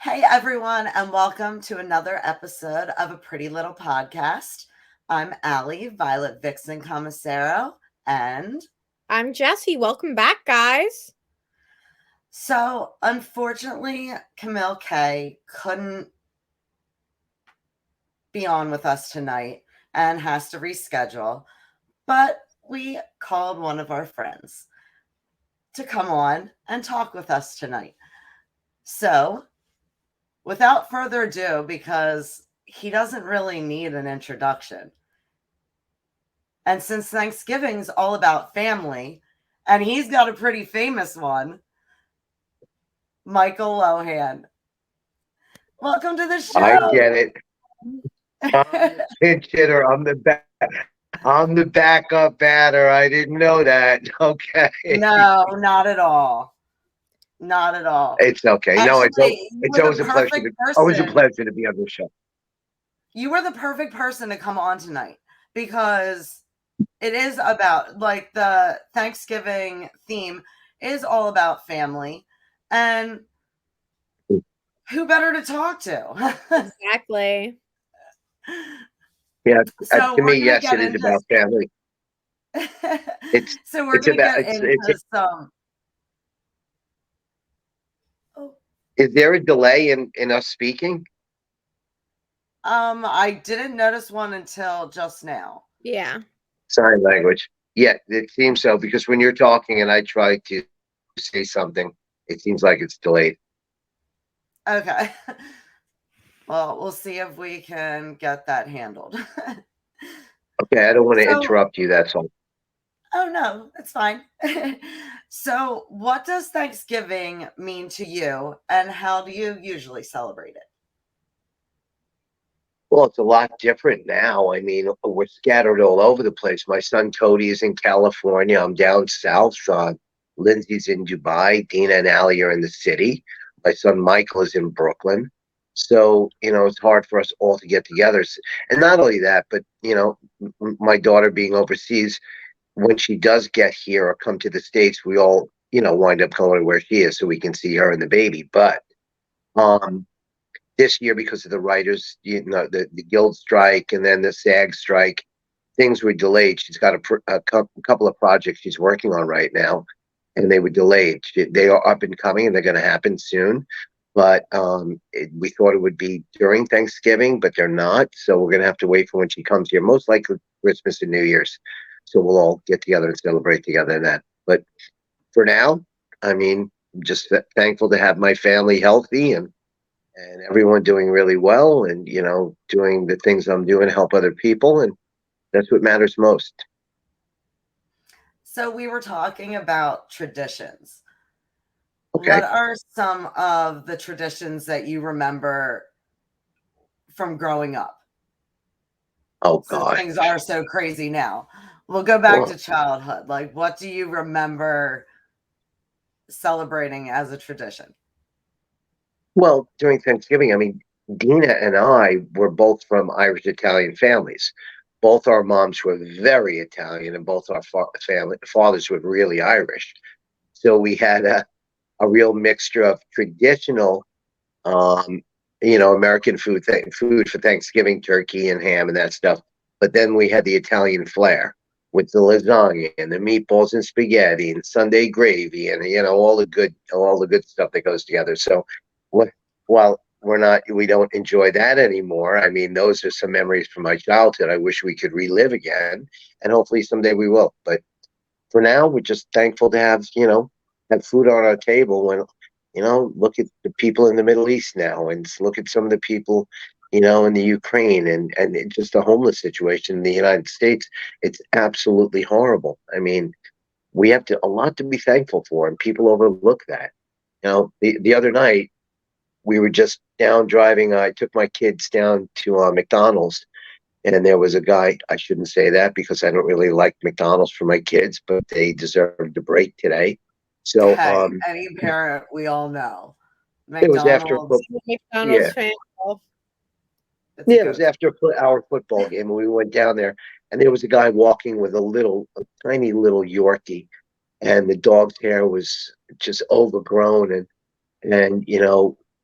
Hey everyone, and welcome to another episode of A Pretty Little Podcast. I'm Allie, Violet Vixen Commissaro, and I'm Jessie. Welcome back, guys. so unfortunately, Camille K couldn't be on with us tonight and has to reschedule, but we called one of our friends to come on and talk with us tonight. So, without further ado, because he doesn't really need an introduction, and since Thanksgiving's all about family, and he's got a pretty famous one, Michael Lohan. Welcome to the I show. get it. I'm the pinch hitter. I'm the backup batter. I didn't know that. Okay. No, not at all. Not at all. It's okay. No, Actually, you it's were the always a pleasure perfect to person. be on the show. You were the perfect person to come on tonight because it is about, like, the Thanksgiving theme is all about family, and who better to talk to? Exactly. Yeah, So to me, we're gonna yes, get it is into about family. It's so we're it's gonna about get it's. into some. Oh, Is there a delay in us speaking? I didn't notice one until just now. Yeah. Sign language. Yeah, it seems so because when you're talking and I try to say something, it seems like it's delayed. Okay. Well, we'll see if we can get that handled. Okay, I don't want to So, interrupt you. That's all. oh no, it's fine. So, what does Thanksgiving mean to you, and how do you usually celebrate it? Well, it's a lot different now. I mean, we're scattered all over the place. My son Cody is in California. I'm down south. Lindsay's in Dubai. Dina and Allie are in the city. My son Michael is in Brooklyn. So, it's hard for us all to get together. And not only that, but, my daughter being overseas, when she does get here or come to the States, we all, wind up going to where she is so we can see her and the baby. But um, this year, because of the writers, the guild strike and then the SAG strike, things were delayed. She's got a couple of projects she's working on right now, and they were delayed. They are up and coming, and they're going to happen soon. But we thought it would be during Thanksgiving, but they're not. So we're going to have to wait for when she comes here, most likely Christmas and New Year's. So we'll all get together and celebrate together in that. But for now, I mean, just thankful to have my family healthy and everyone doing really well and doing the things I'm doing to help other people, and that's what matters most. So, we were talking about traditions. Okay. What are some of the traditions that you remember from growing up? Oh Since God. things are so crazy now, we'll go back to Well, childhood. Like, what do you remember celebrating as a tradition? well, during Thanksgiving, I mean, Dina and I were both from Irish Italian families. Both our moms were very Italian, and both our fathers were really Irish. So we had a real mixture of traditional, um, American food for Thanksgiving, turkey and ham and that stuff. But then we had the Italian flair with the lasagna and the meatballs and spaghetti and Sunday gravy and all the good stuff that goes together. So, while we don't enjoy that anymore. I mean, those are some memories from my childhood. I wish we could relive again, and hopefully someday we will. But for now, we're just thankful to have food on our table when, look at the people in the Middle East now and look at some of the people, in the Ukraine and just the homeless situation in the United States. It's absolutely horrible. I mean, we have a lot to be thankful for, and people overlook that. The other night we were just down driving. I took my kids down to McDonald's, and there was a guy. I shouldn't say that because I don't really like McDonald's for my kids, but they deserved a break today. So Hey, any parent we all know, it was after McDonald's, I'm a McDonald's yeah, fan. it's a yeah, it was go-to. after our football game, and we went down there, and there was a guy walking with a tiny little Yorkie, and the dog's hair was just overgrown, and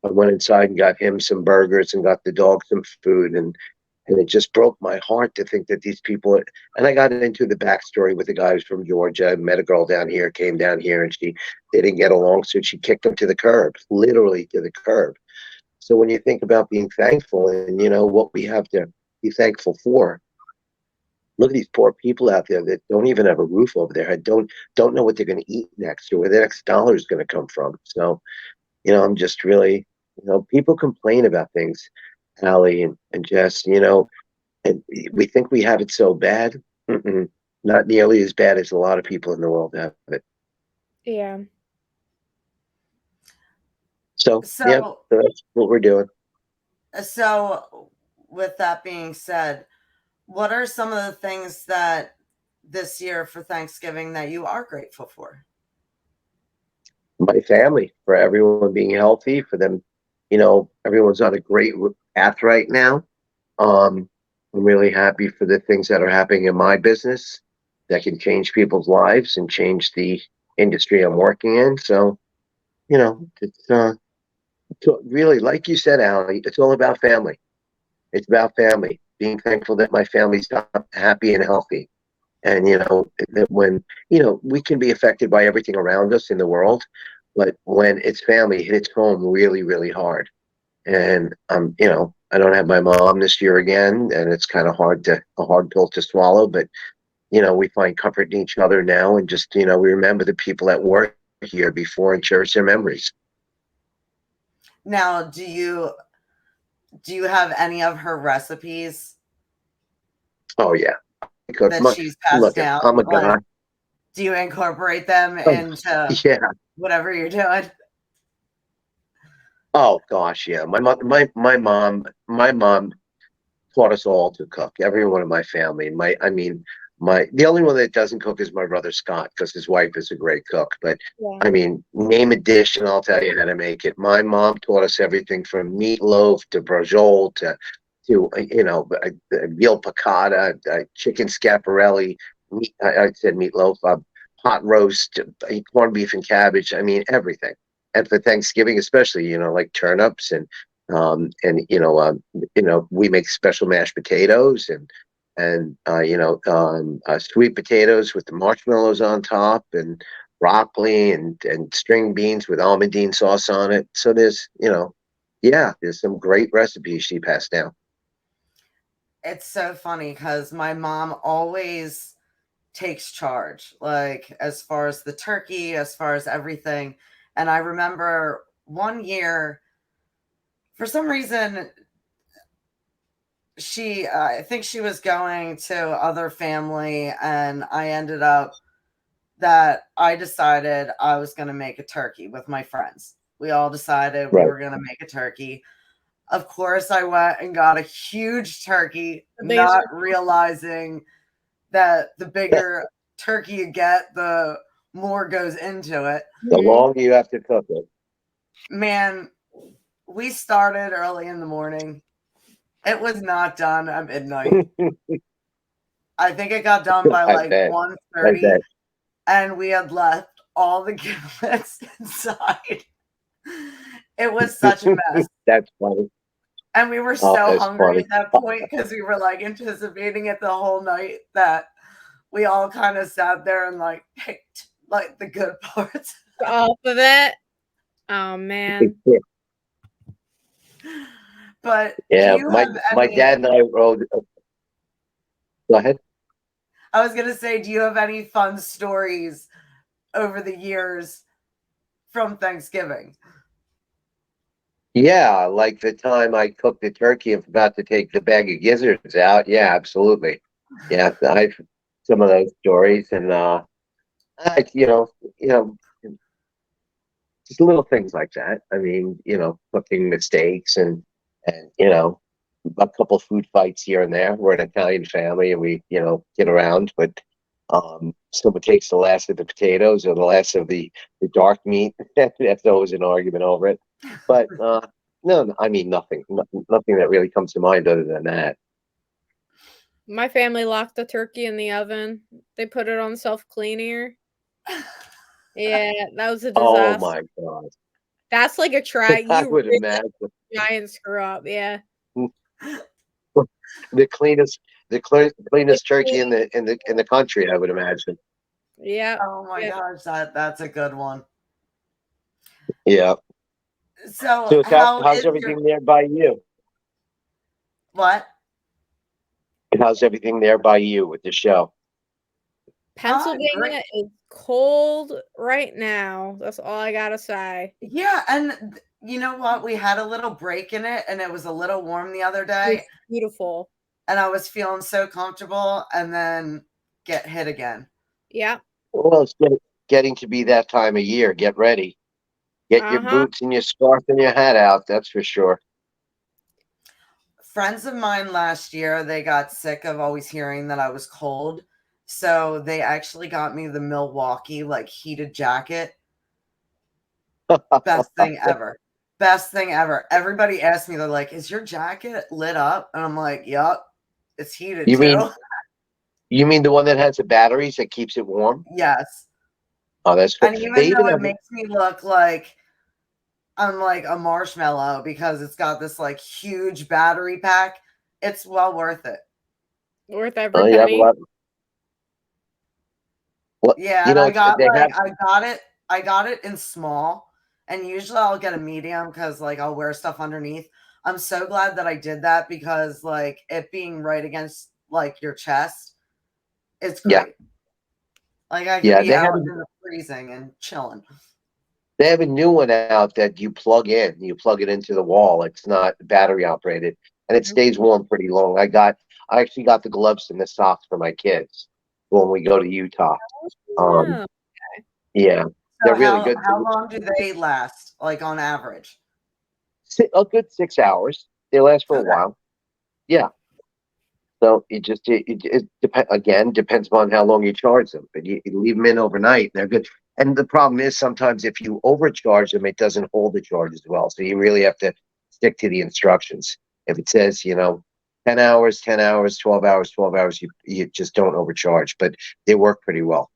I went inside and got him some burgers and got the dog some food, and it just broke my heart to think that these people. And I got into the backstory with the guy who's from Georgia. Met a girl down here, came down here, and they didn't get along, so she kicked him to the curb, literally to the curb. So when you think about being thankful and what we have to be thankful for, look at these poor people out there that don't even have a roof over their head, don't know what they're going to eat next or where their next dollar is going to come from. So I'm just really, people complain about things, Allie and Jess, and we think we have it so bad. Mm-mm, not nearly as bad as a lot of people in the world have it. Yeah. So, yeah, So, so that's what we're doing. so with that being said, what are some of the things that this year for Thanksgiving that you are grateful for? My family, for everyone being healthy, for them, everyone's on a great path right now. I'm really happy for the things that are happening in my business that can change people's lives and change the industry I'm working in. So, it's really, like you said, Allie, it's all about family. It's about family. Being thankful that my family's happy and healthy. And, that when, we can be affected by everything around us in the world, but when it's family, it hits home really, really hard. And I don't have my mom this year again, and it's kind of a hard pill to swallow. But we find comfort in each other now, and just we remember the people that were here before and cherish their memories. Now, do you have any of her recipes Oh yeah, because that she's passed look, down? I'm a Like, guy. do you incorporate them Oh, into yeah. whatever you're doing? Oh gosh, yeah. My mom taught us all to cook. Everyone in my family. The only one that doesn't cook is my brother Scott because his wife is a great cook. But Yeah. I mean, name a dish and I'll tell you how to make it. My mom taught us everything from meatloaf to brajol to veal piccata, chicken scaparelli. I said meatloaf, hot roast, corned beef and cabbage. I mean, everything. And for Thanksgiving, especially, like turnips and we make special mashed potatoes and sweet potatoes with the marshmallows on top and broccoli and string beans with almondine sauce on it. So there's some great recipes she passed down. It's so funny because my mom always takes charge, like as far as the turkey, as far as everything. And I remember one year, for some reason, I think she was going to other family, and I decided I was going to make a turkey with my friends. We all decided we Right. were going to make a turkey. Of course, I went and got a huge turkey, not realizing that the bigger turkey you get, the more goes into it. The longer you have to cook it. Man, we started early in the morning. It was not done at midnight. I think it got done by I like bet. I 1:30, bet. and we had left all the giblets inside. It was such a mess. That's funny. And we were Oh, so that's hungry funny. at that point because we were like anticipating it the whole night that we all kind of sat there and like picked like the good parts off of it. Oh man. But do Yeah, you my have my any? dad and I rode. Go ahead. I was gonna say, do you have any fun stories over the years from Thanksgiving? Yeah, like the time I cooked the turkey and forgot to take the bag of gizzards out. Yeah, absolutely. Yeah, I've some of those stories, and I, you know, just little things like that. I mean, cooking mistakes and a couple food fights here and there. We're an Italian family, and we get around, but someone takes the last of the potatoes or the last of the dark meat. That's always an argument over it. But no, I mean nothing that really comes to mind other than that. My family locked the turkey in the oven. They put it on self cleaner. Yeah, that was a Oh disaster. my God. That's like a try. I You would really imagine giant screw up. Yeah. the cleanest turkey in the country. I would imagine. Yeah. Oh my Yeah. gosh, that's a good one. Yeah. So So how how's is your everything there by you? what? How's everything there by you with the show? Great. Pennsylvania is cold right now. That's all I gotta say. Yeah, and you know what? We had a little break in it, and it was a little warm the other day, It's beautiful. and I was feeling so comfortable, and then get hit again. Yeah. Well, it's getting to be that time of year. Get ready. Get your Uh-huh. boots and your scarf and your hat out. That's for sure. Friends of mine last year, they got sick of always hearing that I was cold, so they actually got me the Milwaukee like heated jacket. Best thing ever. Best thing ever. Everybody asked me, they're like, "Is your jacket lit up?" And I'm like, "Yup, it's heated You mean too." you mean the one that has the batteries that keeps it warm? Yes. Oh, that's good. And They even even though it have makes me look like I'm like a marshmallow because it's got this like huge battery pack, it's well worth it. Worth every oh you have a penny. lot. Well, Yeah, you and know I it's got they like have I got it in small, and usually I'll get a medium because like I'll wear stuff underneath. I'm so glad that I did that because like it being right against like your chest, it's yeah great. Like I could yeah be out in the freezing and chilling. they have a new one out that you plug in. You plug it into the wall. It's not battery operated, and it Mhm. stays warm pretty long. I actually got the gloves and the socks for my kids when we go to Utah. Um, Yeah. yeah, So they're really good. how long do they last, like on average? A good 6 hours. They last for a Okay. while. Yeah. So it again depends upon how long you charge them, but you leave them in overnight, they're good. And the problem is sometimes if you overcharge them, it doesn't hold the charge as well. So you really have to stick to the instructions. If it says 10 hours, 10 hours, 12 hours, 12 hours, you just don't overcharge. But they work pretty well.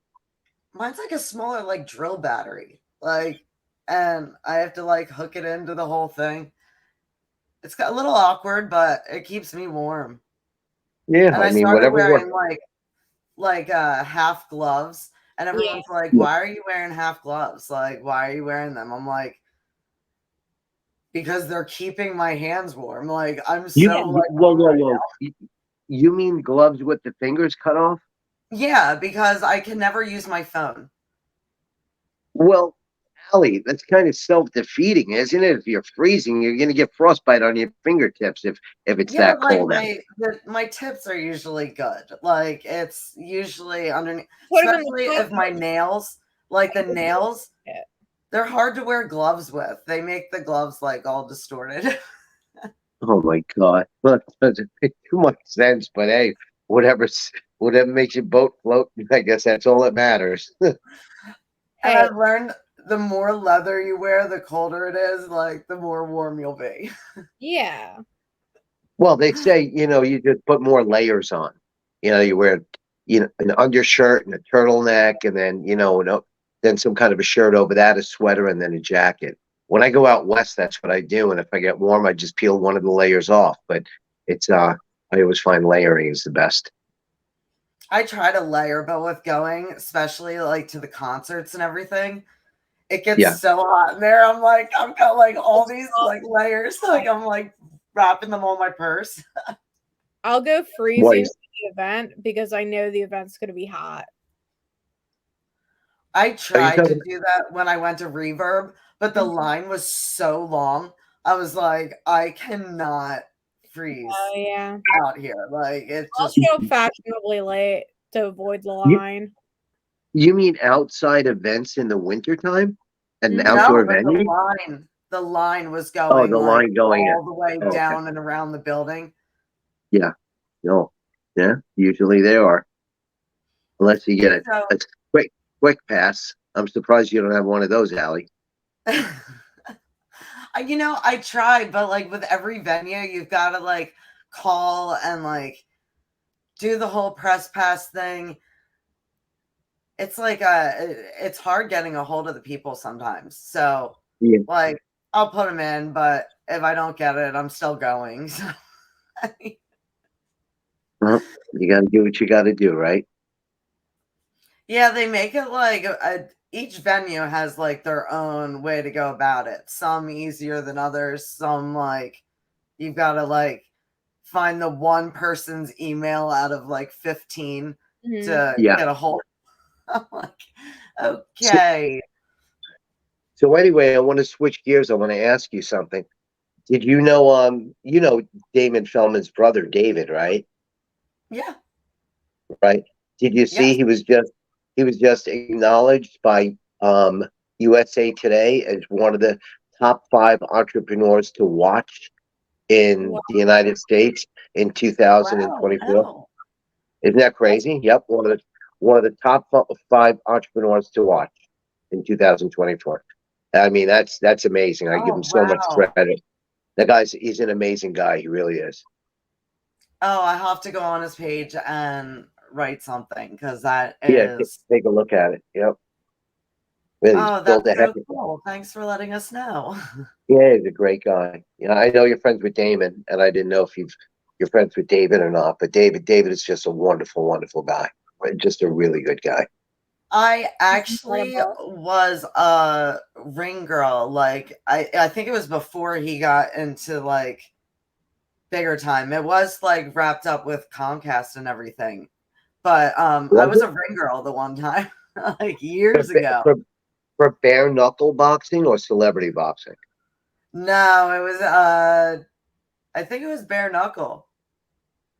Mine's like a smaller like drill battery. Like and I have to like hook it into the whole thing. It's got a little awkward, but it keeps me warm. Yeah, And I I mean started whatever works. wearing like half gloves, and Yeah. everyone's like, Yeah, "Why are you wearing half gloves? Like, why are you wearing them?" I'm like, "Because they're keeping my hands warm." Like, I'm you, so you like whoa warm whoa right whoa. You mean gloves with the fingers cut off? now. Yeah, because I can never use my phone. Well, Allie, that's kind of self-defeating, isn't it? If you're freezing, you're going to get frostbite on your fingertips if it's Yeah, but that like cold out. my tips are usually good. Like it's usually underneath, Put them in the especially front if my nails, like the nails, pocket. they're hard to wear gloves with. They make the gloves like all distorted. Oh my God. Well, it doesn't make too much sense, but hey, whatever makes your boat float, I guess that's all that matters. And Hey, I've learned the more leather you wear, the colder it is, like the more warm you'll be. yeah. Well, they say, you just put more layers on. You wear, an undershirt and a turtleneck, and then, then some kind of a shirt over that, a sweater, and then a jacket. When I go out west, that's what I do. And if I get warm, I just peel one of the layers off. But it's, I always find layering is the best. I try to layer, but with going, especially like to the concerts and everything, it gets Yeah. so hot in there. I'm like, I've got like all It's these not- like layers. Like I'm like wrapping them on my purse. I'll go What freezing is, to the event because I know the event's gonna be hot. I are you tried to talking? do that when I went to Reverb, but the Mhm. line was so long. I was like, I cannot freeze Oh yeah. out here. Like it I'll just show up fashionably late to avoid the You, line. you mean outside events in the wintertime? An Mhm. no, outdoor but venue? the line was Oh, going the like line going in. all the way Oh, okay. down and around the building. Yeah. No. Yeah. Usually they are. Unless you get So a quick pass. I'm surprised you don't have one of those, Allie. I tried, but like with every venue, you've got to like call and like do the whole press pass thing. It's like it's hard getting a hold of the people sometimes. So Yeah. like I'll put them in, but if I don't get it, I'm still going. So, Well, you got to do what you got to do, right? yeah, they make it like each venue has like their own way to go about it. Some easier than others. Some like you've got to like find the one person's email out of like 15 to Yeah. get a hold. I'm like, So, okay. so anyway, I want to switch gears. I want to ask you something. Did you know Damon Feldman's brother, David, right? Yeah. Right? Did you see Yes. he was just acknowledged by USA Today as one of the top 5 entrepreneurs to watch in Wow. the United States in Wow. 2024? Oh. Isn't that That's crazy? Yep, one of the top 5 entrepreneurs to watch in 2024. I mean, that's amazing. I give Oh, him so much wow. credit. He's an amazing guy. He really is. Oh, I have to go on his page and write something because that Yeah, is. take a look at it. Yep. Yeah, he's Oh, built that's a heck so of. cool. Thanks for letting us know. Yeah, he's a great guy. Yeah, I know you're friends with Damon, and I didn't know if you're friends with David or not. But David is just a wonderful, wonderful guy. Just a really good guy. I actually incredible. was a ring girl. Like I think it was before he got into like bigger time. It was like wrapped up with Comcast and everything. But I Was was it a ring girl the one time, like for, years ago. for, for bare knuckle boxing or celebrity boxing? No, it was I think it was bare knuckle.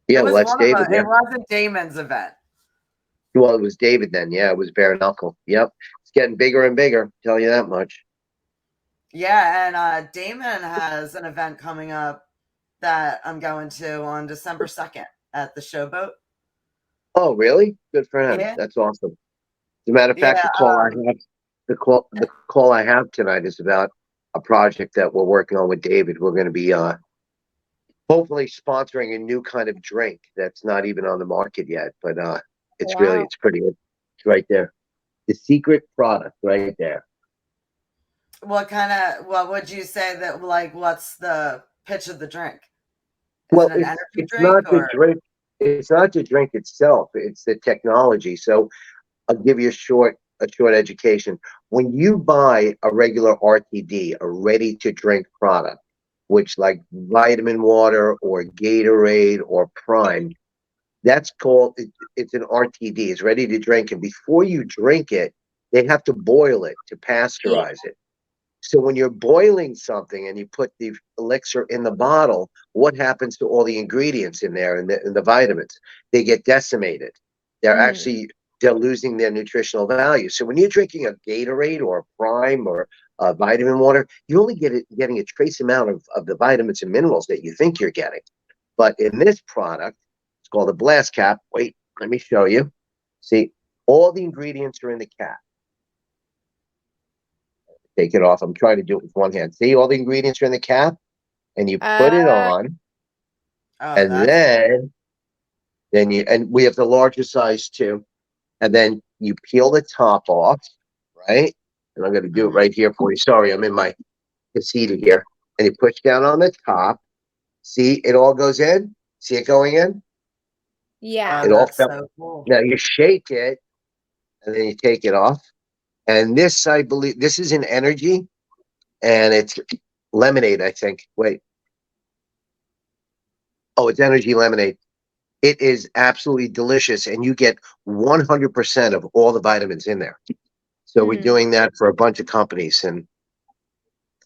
It Yeah, well, was that's one of David. it Yeah. wasn't Damon's event. Well, it was David then. Yeah, it was bare knuckle. Yep. It's getting bigger and bigger. Tell you that much. Yeah, and Damon has an event coming up that I'm going to on December 2nd at the Showboat. Oh, really? Good for him. Yeah, That's awesome. As a matter of fact, yeah. the call I have tonight is about a project that we're working on with David. We're going to be hopefully sponsoring a new kind of drink that's not even on the market yet, but Wow. it's pretty good. It's right there. The secret product right there. What would you say that like what's the pitch of the drink? Is it Well, an it's energy it's drink not the or drink. It's not the drink itself. It's the technology. So I'll give you a short education. When you buy a regular RTD, a ready to drink product, which like vitamin water or Gatorade or Prime, that's it's an RTD. It's ready to drink, and before you drink it, they have to boil it to Yeah. pasteurize it. So when you're boiling something and you put the elixir in the bottle, what happens to all the ingredients in there and the vitamins? They get decimated. They're Mm. actually they're losing their nutritional value. So when you're drinking a Gatorade or a Prime or a vitamin water, you only getting a trace amount of the vitamins and minerals that you think you're getting. But in this product, it's called a blast cap. Wait, let me show you. See, all the ingredients are in the cap. Take it off. I'm trying to do it with one hand. See, all the ingredients are in the cap, and you put it Uh, on, oh and that's and we have the larger size too, and then you peel the top off, right? And I'm going to do it mhm. right here for you. Sorry, I'm in my casita here, and you push down on the top. See, it all goes in. See it going in. yeah. It all That's fell. so cool. Now you shake it, and then you take it off. And this, I believe, this is an energy, and it's lemonade. I think. Wait. Oh, it's energy lemonade. It is absolutely delicious, and you get 100% of all the vitamins in there. So we're Mm. doing that for a bunch of companies, and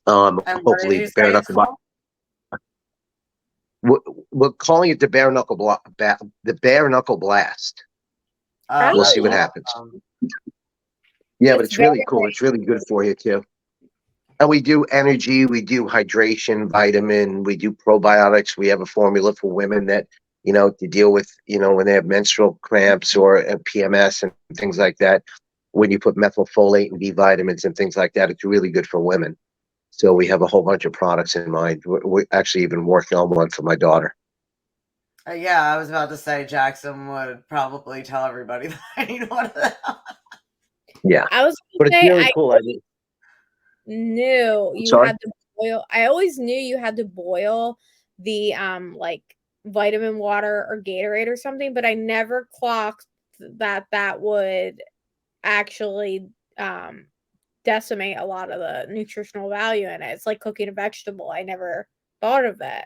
And what did hopefully you bare say it's knuckle. called? We're, we're calling it the the bare knuckle blast. Oh, We'll That's see what happens. awesome. Yeah, but it's it's very really cool. It's really good for you too. And we do energy, we do hydration, vitamin, we do probiotics. We have a formula for women that, to deal with, when they have menstrual cramps or PMS and things like that. When you put methylfolate and B vitamins and things like that, it's really good for women. So we have a whole bunch of products in mind. We're actually even working on one for my daughter. Yeah, I was about to say Jackson would probably tell everybody that I need one of them. Yeah, I was but gonna it's say really I cool. I mean, knew I'm you sorry. had the boil. I always knew you had to boil the like vitamin water or Gatorade or something, but I never clocked that would actually decimate a lot of the nutritional value in it. It's like cooking a vegetable. I never thought of it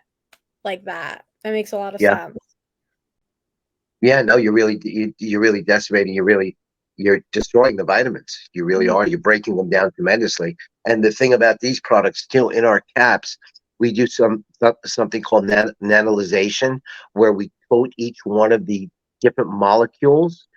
like that. That makes a lot of Yeah. sense. Yeah, no, you're really decimating. You're destroying the vitamins. You really Mhm. are. You're breaking them down tremendously. And the thing about these products too, in our caps, we do something called nanolization, where we coat each one of the different molecules,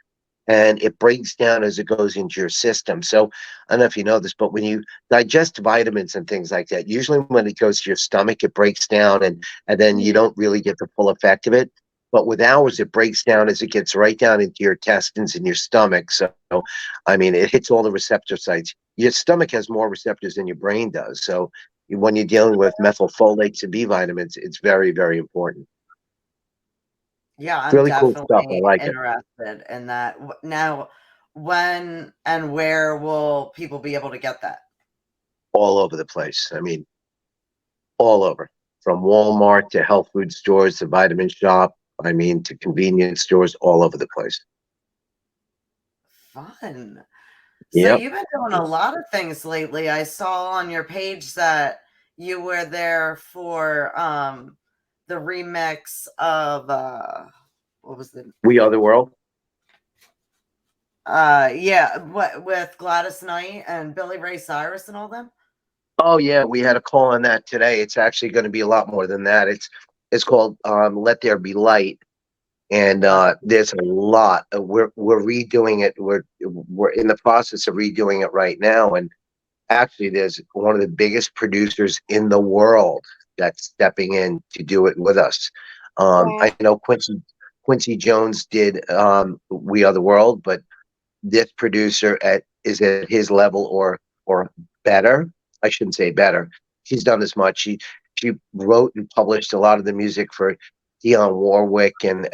and it breaks down as it goes into your system. So I don't know if you know this, but when you digest vitamins and things like that, usually when it goes to your stomach, it breaks down, and then you Mhm. don't really get the full effect of it. But with ours, it breaks down as it gets right down into your intestines and your stomach. So, I mean, it hits all the receptor sites. Your stomach has more receptors than your brain does. So, when you're dealing with methylfolates and B vitamins, it's very, very important. Yeah, It's I'm really cool stuff. I definitely like it. interested in that. Now, when and where will people be able to get that? All over the place. I mean, all over, from Walmart to health food stores to vitamin shop. I mean, to convenience stores all over the place. Fun. So Yep. you've been doing a lot of things lately. I saw on your page that you were there for the remix of what was the We are the world. yeah, what with Gladys Knight and Billy Ray Cyrus and all them? Oh yeah, we had a call on that today. It's actually going to be a lot more than that. It's called "Let There Be Light," and Let there's a lot. We're redoing it. We're in the process of redoing it right now, and actually, there's one of the biggest producers in the world that's stepping in to do it with us. Wow. I know Quincy Jones did "We Are the World," but this producer is at his level or better. I shouldn't say better. She's done as much. She wrote and published a lot of the music for Dionne Warwick and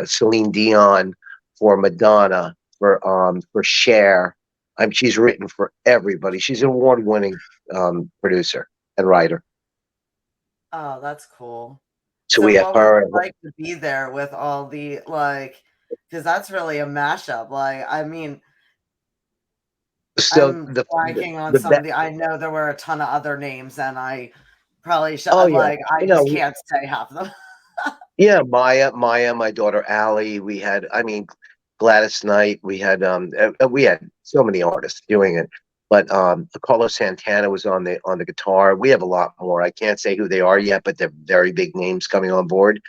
Celine Dion, for Madonna, for Cher. She's written for everybody. She's an award-winning producer and writer. Oh, that's cool. So So we have what was her. it like to be there with all the like because that's really a mashup. Like, I mean, So I'm the blanking on the some be- of the I know there were a ton of other names and I probably should oh yeah, like I just no, can't say half of them. yeah, Maya, my daughter Allie. We had, I mean, Gladys Knight. We had so many artists doing it. But Carlos Santana was on the guitar. We have a lot more. I can't say who they are yet, but they're very big names coming on board.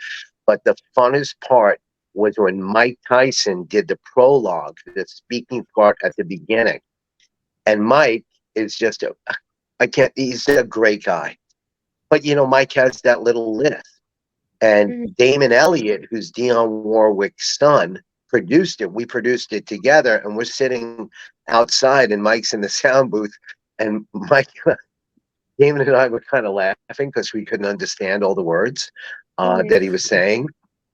But the funnest part was when Mike Tyson did the prologue, the speaking part at the beginning. And Mike is just a, I can't. He's a great guy. But Mike has that little lisp. And Mhm. Damon Elliott, who's Dionne Warwick's son, produced it. We produced it together, and we're sitting outside, and Mike's in the sound booth. And Damon and I were kind of laughing because we couldn't understand all the words Mhm. that he was saying,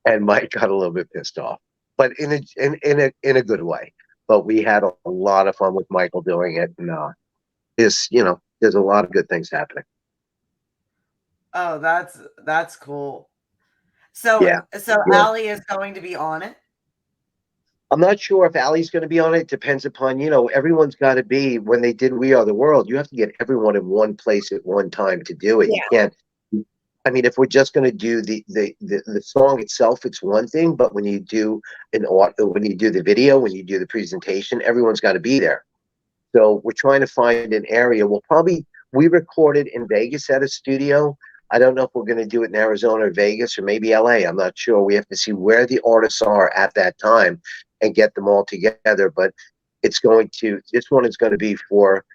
and Mike got a little bit pissed off, but in a good way. But we had a lot of fun with Michael doing it, and there's a lot of good things happening. Oh, that's cool. So Yeah. so Yeah. Allie is going to be on it. I'm not sure if Allie's going to be on it. Depends upon, everyone's got to be, when they did We Are the World, you have to get everyone in one place at one time to do it. You Yeah. can't, I mean, if we're just going to do the song itself, it's one thing, but when you do the video, when you do the presentation, everyone's got to be there. So we're trying to find an area. We recorded in Vegas at a studio. I don't know if we're going to do it in Arizona or Vegas or maybe LA. I'm not sure. We have to see where the artists are at that time and get them all together. But this one is going to be for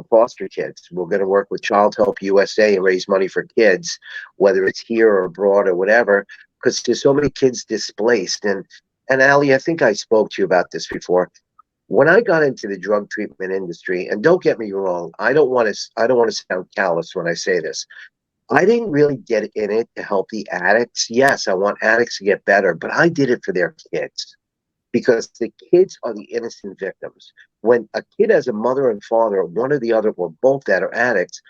foster kids. We're going to work with Child Help USA and raise money for kids, whether it's here or abroad or whatever, because there's so many kids displaced. And Ali, I think I spoke to you about this before. When I got into the drug treatment industry, and don't get me wrong, I don't want to sound callous when I say this. I didn't really get in it to help the addicts. Yes, I want addicts to get better, but I did it for their kids. because the kids are the innocent victims. When a kid has a mother and father, one or the other, or both that are addicts,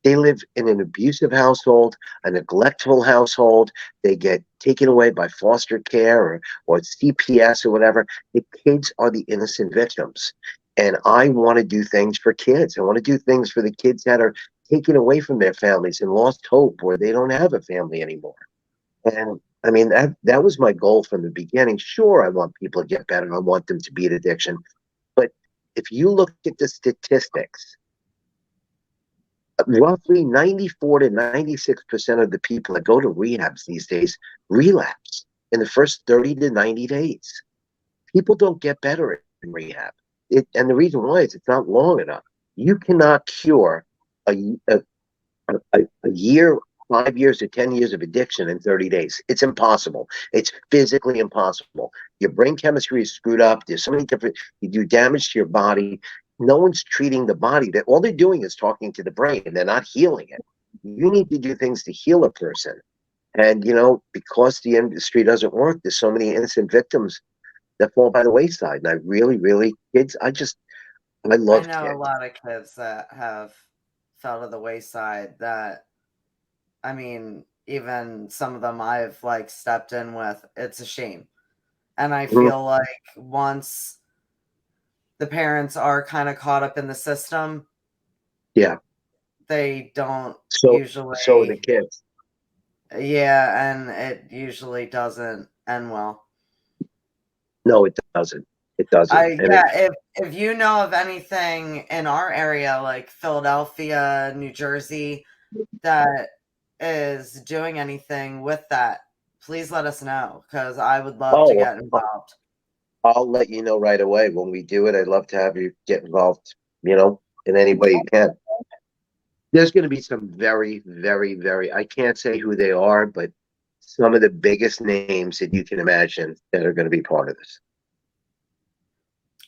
they live in an abusive household, a neglectful household. They get taken away by foster care or CPS or whatever. The kids are the innocent victims. And I want to do things for kids. I want to do things for the kids that are taken away from their families and lost hope, or they don't have a family anymore. And I mean, that was my goal from the beginning. Sure, I want people to get better. I want them to beat addiction. But if you look at the statistics, roughly 94 to 96% of the people that go to rehabs these days relapse in the first 30 to 90 days. People don't get better in rehab. And the reason why is it's not long enough. You cannot cure a, a, a year, 5 years, or 10 years of addiction in 30 days. It's impossible. It's physically impossible. Your brain chemistry is screwed up. There's so many different, you do damage to your body. No one's treating the body. That all they're doing is talking to the brain, and they're not healing it. You need to do things to heal a person. And, because the industry doesn't work, there's so many innocent victims that fall by the wayside. And I really, really, kids, I I love know a kids. lot of kids that have fell to the wayside that, I mean, even some of them I've like stepped in with. It's a shame. And I Mhm. feel like once the parents are kind of caught up in the system, Yeah. they don't So are the usually, kids. yeah, and it usually doesn't end well. No, it doesn't. It doesn't. I And yeah, it, if you know of anything in our area like Philadelphia, New Jersey that is doing anything with that, please let us know because I would love to oh, get involved. I'll let you know right away when we do it. I'd love to have you get involved, in any way you can. There's going to be some very, very, very, I can't say who they are, but some of the biggest names that you can imagine that are going to be part of this.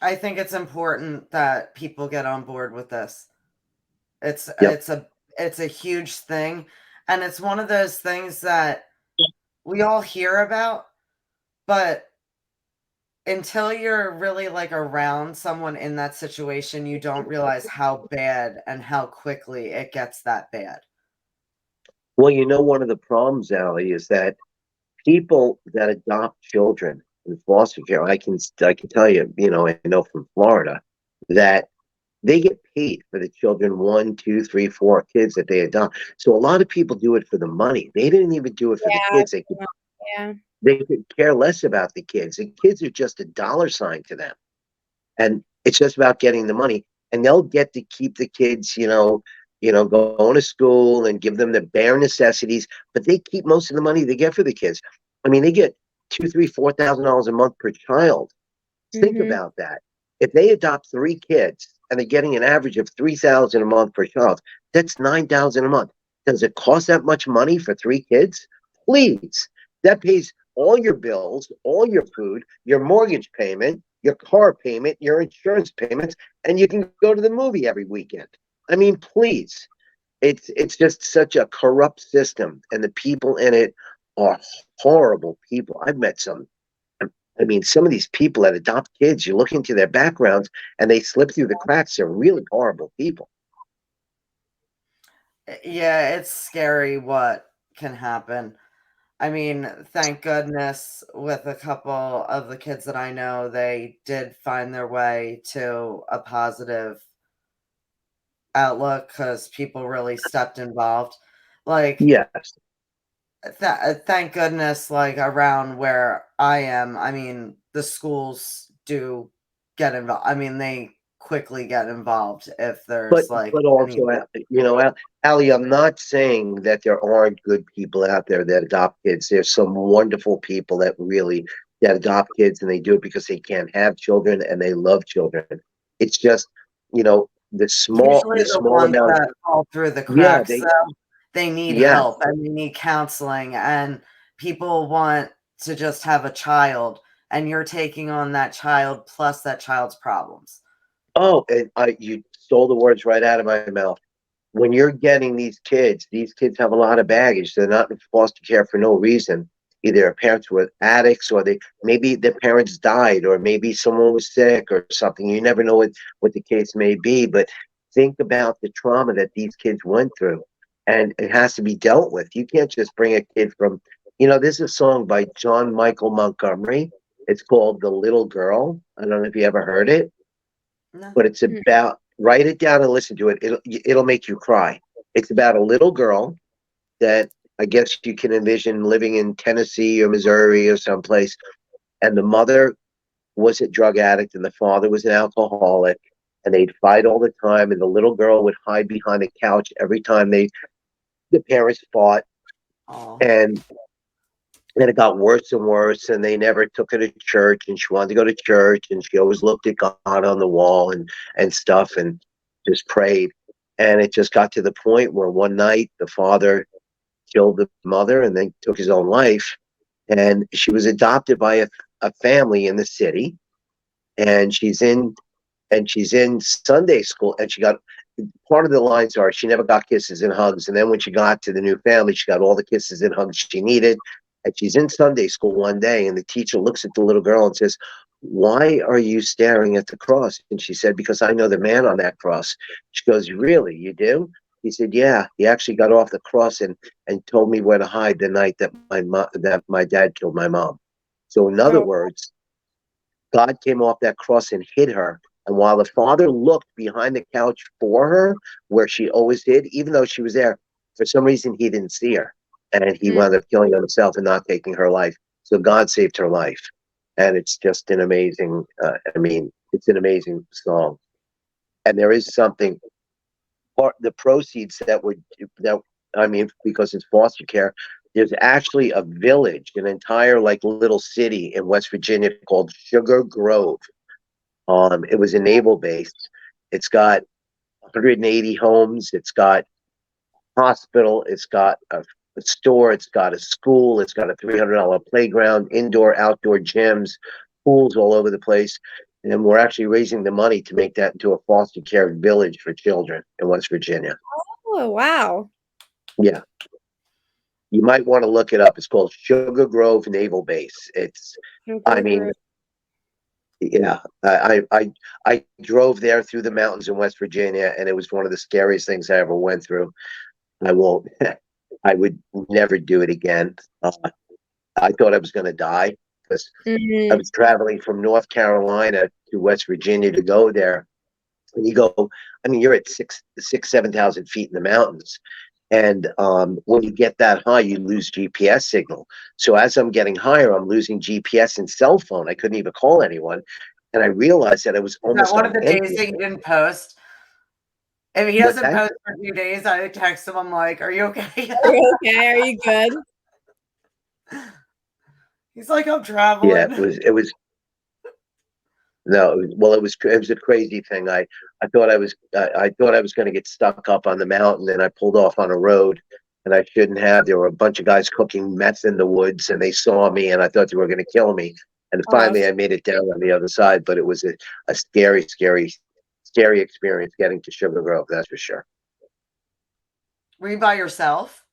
I think it's important that people get on board with this. It's Yep. it's a it's a huge thing, and it's one of those things that we all hear about, but until you're really like around someone in that situation, you don't realize how bad and how quickly it gets that bad. Well, one of the problems, Allie, is that people that adopt children in foster care, I can tell you, I know from Florida that they get paid for the children, one, two, three, four kids that they adopt. So a lot of people do it for the money. They didn't even do it for the Yeah, kids. They could yeah. they could care less about the kids. The kids are just a dollar sign to them. And it's just about getting the money. And they'll get to keep the kids, going to school and give them the bare necessities, but they keep most of the money they get for the kids. I mean, they get two, three, $4,000 a month per child. Think Mhm. about that. If they adopt three kids and they're getting an average of 3,000 a month per child, that's 9,000 a month. Does it cost that much money for three kids? Please. That pays all your bills, all your food, your mortgage payment, your car payment, your insurance payments, and you can go to the movie every weekend. I mean, please. It's just such a corrupt system, and the people in it are horrible people. I've met some. I mean, some of these people that adopt kids, you look into their backgrounds and they slip through the cracks. They're really horrible people. Yeah, it's scary what can happen. I mean, thank goodness with a couple of the kids that I know, they did find their way to a positive outlook because people really stepped involved. Like, Yes. thank goodness, like around where I am, I mean, the schools do get involved. I mean, they quickly get involved if But there's like but any. also, Allie, I'm not saying that there aren't good people out there that adopt kids. There's some wonderful people that adopt kids, and they do it because they can't have children and they love children. It's just, the small Usually the the small ones amount. that fall through the Yeah, cracks, they need yes. help and they need counseling, and people want to just have a child, and you're taking on that child plus that child's problems. Oh, and you stole the words right out of my mouth. When you're getting these kids have a lot of baggage. They're not in foster care for no reason. either their parents were addicts, or they maybe their parents died, or maybe someone was sick or something. You never know what the case may be, but think about the trauma that these kids went through, and it has to be dealt with. You can't just bring a kid from, there's a song by John Michael Montgomery. It's called "The Little Girl." I don't know if you ever heard it, No. but it's about, write it down and listen to it. It'll make you cry. It's about a little girl that I guess you can envision living in Tennessee or Missouri or someplace, and the mother was a drug addict and the father was an alcoholic, and they'd fight all the time, and the little girl would hide behind the couch every time the parents fought, Oh. and then it got worse and worse, and they never took her to church, and she wanted to go to church, and she always looked at God on the wall and stuff, and just prayed. And it just got to the point where one night the father killed the mother and then took his own life. And she was adopted by a family in the city, and she's in Sunday school, and she got, part of the lines are, she never got kisses and hugs, and then when she got to the new family, she got all the kisses and hugs she needed. And she's in Sunday school one day, and the teacher looks at the little girl and says, "Why are you staring at the cross?" And she said, "Because I know the man on that cross." She goes, "Really, you do?" He said, "Yeah, he actually got off the cross and told me where to hide the night that my dad killed my mom." So in other Oh, words, God came off that cross and hid her. And while the father looked behind the couch for her, where she always did, even though she was there, for some reason he didn't see her. And he mm, wound up killing himself and not taking her life. So God saved her life. And it's just an amazing, it's an amazing song. And there is something, the proceeds that, because it's foster care, there's actually a village, an entire like little city in West Virginia called Sugar Grove. It was a naval base. It's got 180 homes. It's got a hospital. It's got a store. It's got a school. It's got a $300 playground, indoor, outdoor gyms, pools all over the place. And we're actually raising the money to make that into a foster care village for children in West Virginia. oh wow. Yeah, you might want to look it up. It's called Sugar Grove Naval Base. I Sugar mean, Grove. yeah, I drove there through the mountains in West Virginia, and it was one of the scariest things I ever went through. I won't. I would never do it again. I thought I was going to die because I Mhm. was traveling from North Carolina to West Virginia to go there. And you go, you're at 7,000 feet in the mountains. And when you get that high, you lose GPS signal. So as I'm getting higher, I'm losing GPS and cell phone. I couldn't even call anyone. And I realized that I was Is that almost one on of the days empty. that you didn't post? If he What's doesn't that? post for a few days, I text him. I'm like, "Are you okay?" Are you okay? Are you good? He's like, "I'm Yeah, traveling." it was no, it was a crazy thing. I thought I was going to get stuck up on the mountain, and I pulled off on a road, and I shouldn't have. There were a bunch of guys cooking meth in the woods, and they saw me, and I thought they were going to kill me. And Oh, finally, I made it down on the other side, but it was a scary, scary, scary experience getting to Sugar Grove. That's for sure. Were you by yourself?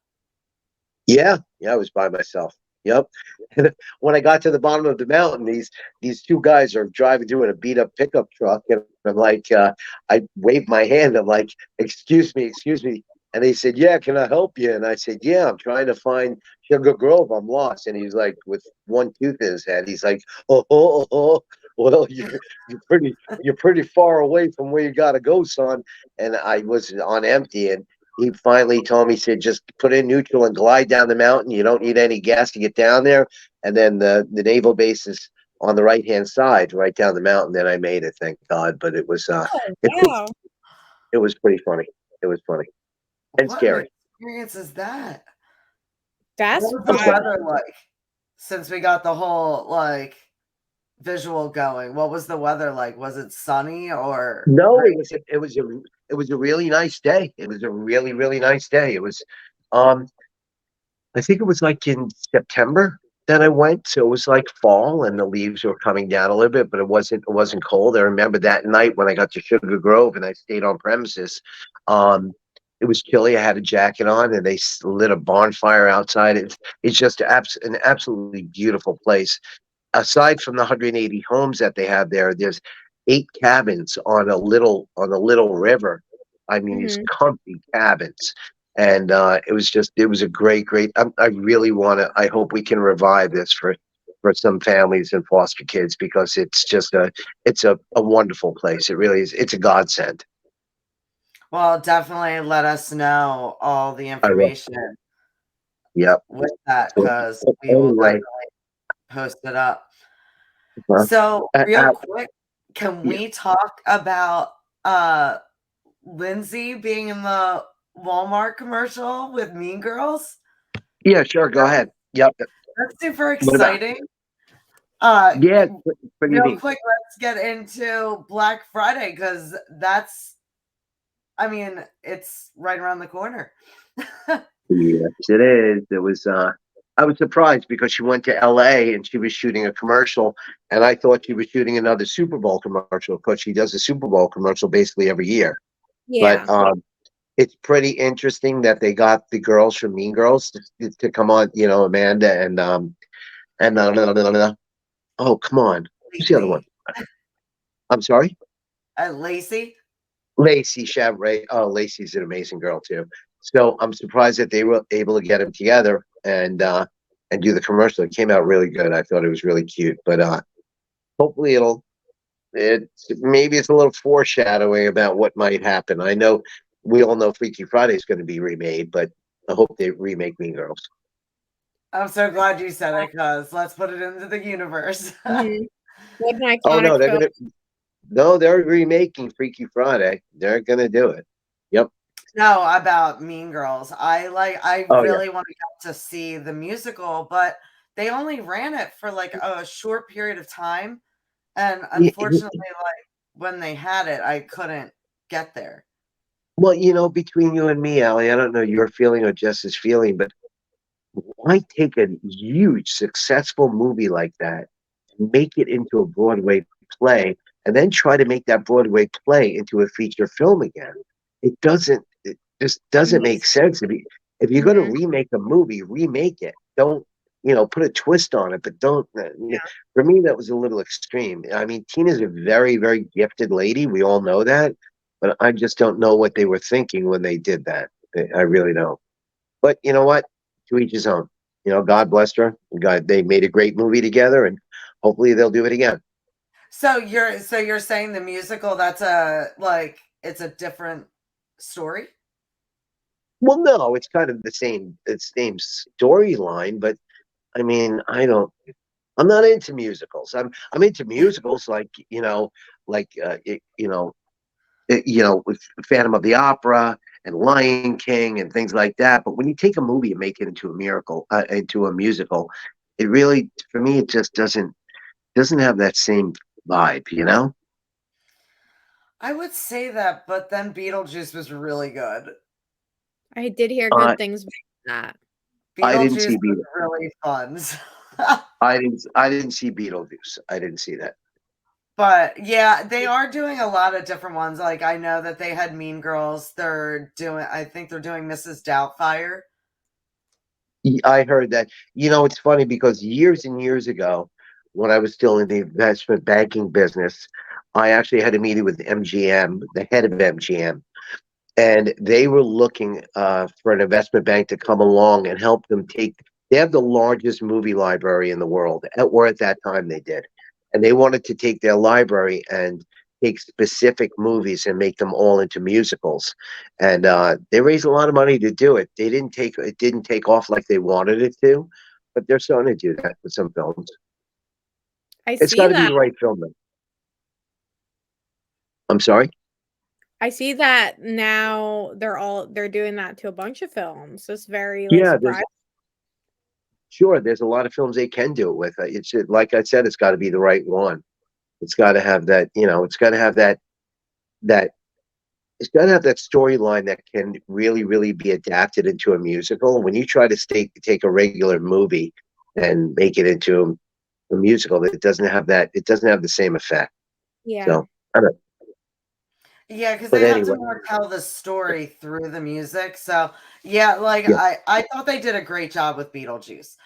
Yeah, yeah, I was by myself. Yep. And when I got to the bottom of the mountain, these two guys are driving through in a beat up pickup truck, and I'm like, I waved my hand. I'm like, "Excuse me, excuse me." And they said, "Yeah, can I help you?" And I said, "Yeah, I'm trying to find Sugar Grove. I'm lost." And he's like, with one tooth in his head, he's like, "Oh. Well, you're pretty far away from where you gotta go, son." And I was on empty, and he finally told me, he said, "Just put in neutral and glide down the mountain. You don't need any gas to get down there." And then the naval base is on the right hand side, right down the mountain. Then I made it, thank God. But oh it was wow. it was pretty funny. It was funny and What an scary. experience is that? That's What was the wild. weather like? Since we got the whole visual going, what was the weather like? Was it sunny or No, rain? it was a really nice day. It was a really really nice day. It was, um, I think it was like in September that I went, so it was like fall, and the leaves were coming down a little bit, but it wasn't cold. I remember that night when I got to Sugar Grove and I stayed on premises. Um, It was chilly. I had a jacket on, and they lit a bonfire outside. It's just an absolutely beautiful place. Aside from the 180 homes that they have there, there's 8 cabins on a little river. I mean, these Hmm. comfy cabins, and it was a great. I really want to. I hope we can revive this for some families and foster kids because it's a wonderful place. It really is. It's a godsend. Well, definitely let us know all the I will. information Yep. with that So because we will anyway, definitely post it up. uh, So, uh, real uh, quick, can yeah, we talk about uh Lindsay being in the Walmart commercial with Mean Girls? yeah, sure. Go ahead. Yep. That's super What about? exciting. Uh, Yeah, it's pretty real neat. quick, let's get into Black Friday because I mean, it's right around the corner. Yes, it is. It was. I was surprised because she went to L.A. and she was shooting a commercial, and I thought she was shooting another Super Bowl commercial because she does a Super Bowl commercial basically every year. But Yeah. it's pretty interesting that they got the girls from Mean Girls to come on. You know, Amanda and oh, come on, who's the other one? Lacey. I'm sorry. Lacey? Lacey Chabray. Oh, Lacey's an amazing girl too. So I'm surprised that they were able to get them together and do the commercial. It came out really good. I thought it was really cute. But hopefully it maybe it's a little foreshadowing about what might happen. I know we all know Freaky Friday is going to be remade, but I hope they remake Mean Girls. I'm so glad you said it because let's put it into the universe. Hmm. What an Oh iconic no, film. they're remaking Freaky Friday. They're gonna do it. Yep. No, about Mean Girls. I Oh yeah. really want to get to see the musical, but they only ran it for like a short period of time. And Yeah, unfortunately, like when they had it, I couldn't get there. well, between you and me, Allie, I don't know your feeling or Jess's feeling, but why take a huge, successful movie like that and make it into a Broadway play and then try to make that Broadway play into a feature film again? It just It doesn't make makes. sense. If you're going to Mhm. remake a movie, remake it. Don't, put a twist on it, but don't. Yeah. For me, that was a little extreme. I mean, Tina's a very, very gifted lady. We all know that. But I just don't know what they were thinking when they did that. I really don't. But you know what? To each his own. God blessed her. God, they made a great movie together, and hopefully they'll do it again. So you're saying the musical that's a like it's a different story? Well, no, it's kind of it's same storyline, but I mean, I'm not into musicals. I'm into musicals like with Phantom of the Opera and Lion King and things like that. But when you take a movie and make it into into a musical, it really, for me, it just doesn't have that same vibe. I would say that, but then Beetlejuice was really good. I did hear Uh, good things about that. I didn't Beetlejuice see was Beetle. really fun. I didn't see Beetlejuice. I didn't see that. But yeah, they are doing a lot of different ones. Like I know that they had Mean Girls. I think they're doing Mrs. Doubtfire. I heard that. It's funny because years and years ago, when I was still in the investment banking business, I actually had a meeting with MGM, the head of MGM, and they were looking for an investment bank to come along and help them take. They have the largest movie library in the world, or at that time they did, and they wanted to take their library and take specific movies and make them all into musicals, and they raised a lot of money to do it. It didn't take off like they wanted it to, but they're starting to do that with some films. I It's see got to be that. the right film, though. I'm sorry. I see that now they're doing that to a bunch of films. It's very like Yeah, there's surprising. Sure, there's a lot of films they can do it with. Like I said, it's got to be the right one. It's got to have that, it's got to have that it's got to have that storyline that can really, really be adapted into a musical. When you try to take a regular movie and make it into a musical, it doesn't have the same effect. Yeah. So I don't Yeah, because But they have to anyway, more tell the story through the music. So yeah, like yeah, I thought they did a great job with Beetlejuice.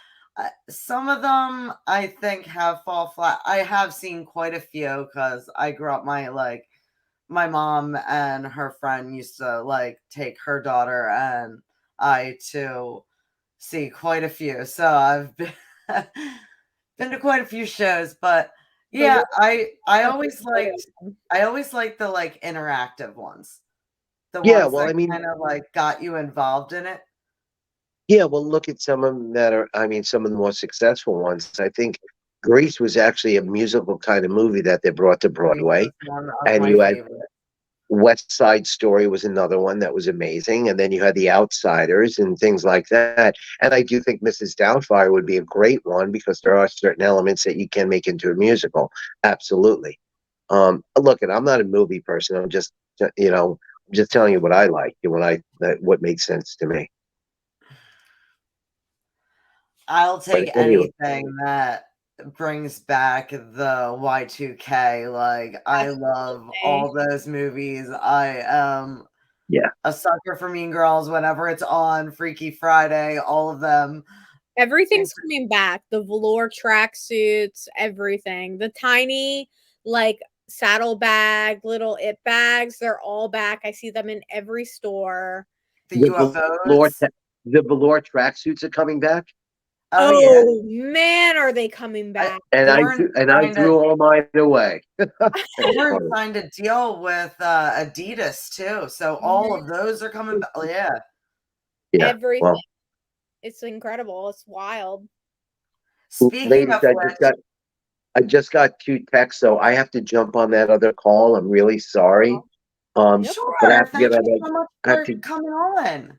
Some of them I think have fall flat. I have seen quite a few because I grew up my mom and her friend used to like take her daughter and I to see quite a few. So I've been been to quite a few shows, but The yeah, Lord I always liked the like interactive ones. The yeah. ones Well, that I mean, kind of like got you involved in it. yeah. Well, look at some of them that are. I mean, some of the more successful ones. I think Grease was actually a musical kind of movie that they brought to Grease Broadway, was one of and my you had favorites. West Side Story was another one that was amazing, and then you had The Outsiders and things like that. And I do think Mrs. Doubtfire would be a great one because there are certain elements that you can make into a musical. Absolutely. Look, and I'm not a movie person. I'm just, I'm just telling you what I like and what makes sense to me. I'll But take anyway, anything that brings back the Y2K. Like I love absolutely. all those movies. I am yeah, a sucker for Mean Girls whenever it's on, Freaky Friday, all of them. Everything's coming back. The velour tracksuits, everything. The tiny, like, saddlebag, little it bags, they're all back. I see them in every store. The the velour, UFOs. the velour tracksuits are coming back, Oh yeah. Oh, man, are they coming I back. and Lauren I signed a threw all mine away. That's Lauren funny. signed a deal with Adidas too. So all Mhm. of those are coming back. Yeah. Yeah. Everything. Well, It's incredible. It's wild. Speaking ladies, of which, I just got two texts, so I have to jump on that other call. I'm really sorry. No But I sure. have to get Thank on you that. so much I have for to. coming on.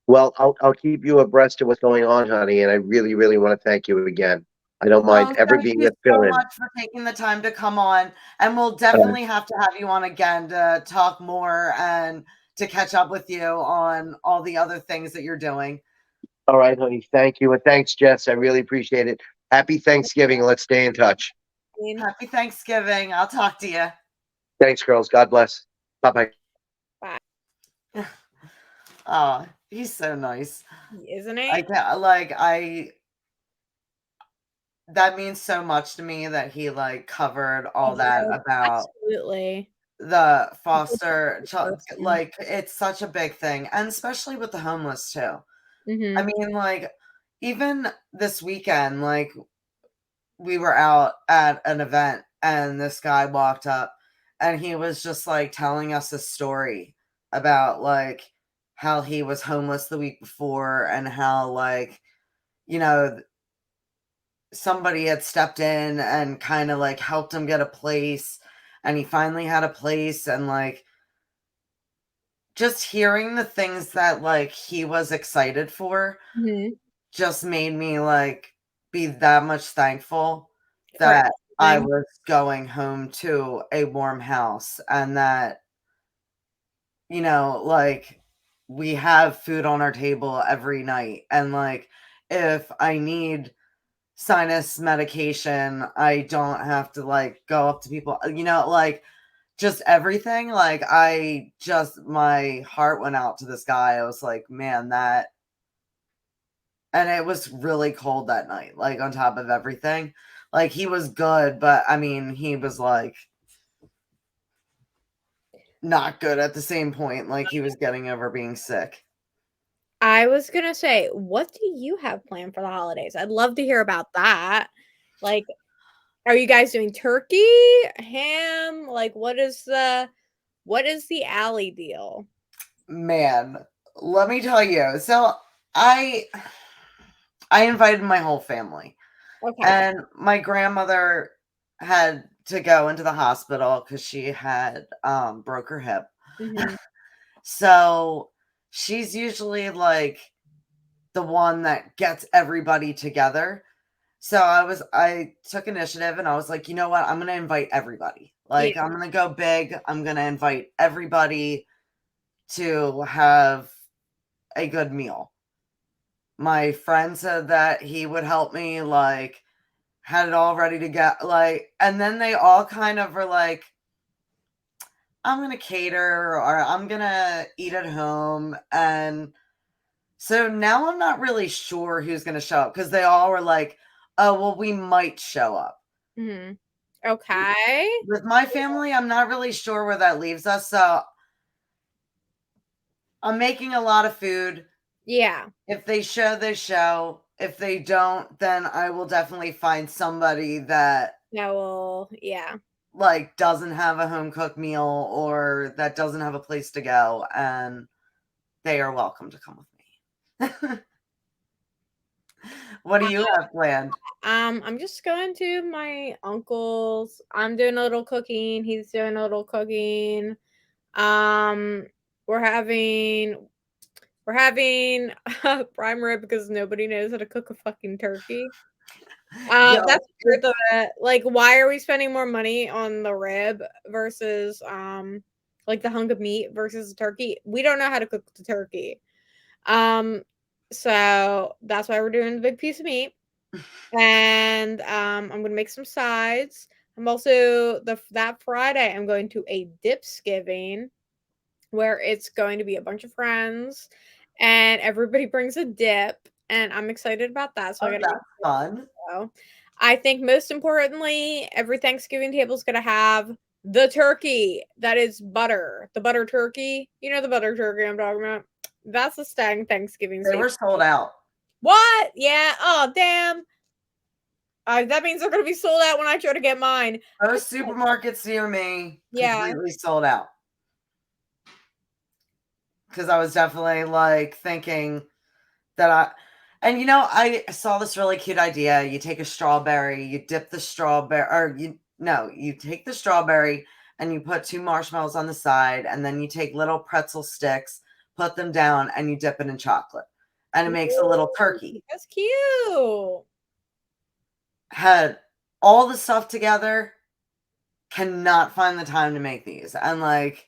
Well, I'll keep you abreast of what's going on, honey. And I really, really want to thank you again. I don't mind Oh, ever thank being you a so fill-in. much for taking the time to come on. And we'll Uh, definitely have to have you on again to talk more and to catch up with you on all the other things that you're doing. all right, honey. Thank you, and thanks, Jess. I really appreciate it. Happy Thanksgiving. Let's stay in touch. Happy Thanksgiving. I'll talk to you. Thanks, girls. God bless. Bye bye. Bye. Oh, he's so nice. Isn't I he? can't like I that means so much to me that he like covered all that Oh, about absolutely. the He's such foster a good child. person. Like it's such a big thing, and especially with the homeless too. I Mhm. mean, like even this weekend, like we were out at an event and this guy walked up and he was just like telling us a story about like how he was homeless the week before and how like you know somebody had stepped in and kind of like helped him get a place and he finally had a place and like just hearing the things that like he was excited for Mhm. just made me like be that much thankful For that I everything. was going home to a warm house and that like we have food on our table every night and like if I need sinus medication I don't have to like go up to people like just everything like I just my heart went out to this guy. I was like, man, that and it was really cold that night, like, on top of everything. Like, he was good, but, I mean, he was, like, not good at the same point, like, he was getting over being sick. I was gonna say, what do you have planned for the holidays? I'd love to hear about that. Like, are you guys doing turkey, ham? Like, what is the alley deal? Man, let me tell you. So, I I invited my whole family, Okay. and my grandmother had to go into the hospital because she had, broke her hip. Mhm. So, she's usually, like, the one that gets everybody together. So I took initiative and I was like, you know what? I'm gonna invite everybody. Yeah. Like I'm gonna go big. I'm gonna invite everybody to have a good meal. My friend said that he would help me, like, had it all ready to go. Like, and then they all kind of were like, I'm going to cater or I'm going to eat at home. And so now I'm not really sure who's going to show up because they all were like, oh, well, we might show up. Mm-hmm. Okay. With my family, I'm not really sure where that leaves us. So I'm making a lot of food. Yeah. If they show, they show. If they don't, then I will definitely find somebody that That will, yeah. like doesn't have a home cooked meal or that doesn't have a place to go, and they are welcome to come with me. What do you have planned? I'm just going to my uncle's. I'm doing a little cooking. He's doing a little cooking. Um, we're having prime rib because nobody knows how to cook a fucking turkey. Yo, That's the truth of it. Like, why are we spending more money on the rib versus like the hunk of meat versus the turkey? We don't know how to cook the turkey. Um, so that's why we're doing the big piece of meat. And I'm gonna make some sides. I'm also that Friday I'm going to a Dipsgiving where it's going to be a bunch of friends and everybody brings a dip and I'm excited about that. So I oh, gotta that's fun. go. I think most importantly, every Thanksgiving table is gonna have the turkey that is butter, the butter turkey. You know the butter turkey I'm talking about. That's the stag Thanksgiving They table. were sold out. What? Yeah. Oh, damn. That means they're going to be sold out when I try to get mine. Most supermarkets near me Yeah. completely sold out. Because I was definitely like thinking that and I saw this really cute idea. You take a strawberry, you dip the strawberry, or you take the strawberry and you put 2 marshmallows on the side, and then you take little pretzel sticks, put them down, and you dip it in chocolate. And it makes a little turkey. That's cute. Had all the stuff together, cannot find the time to make these. And like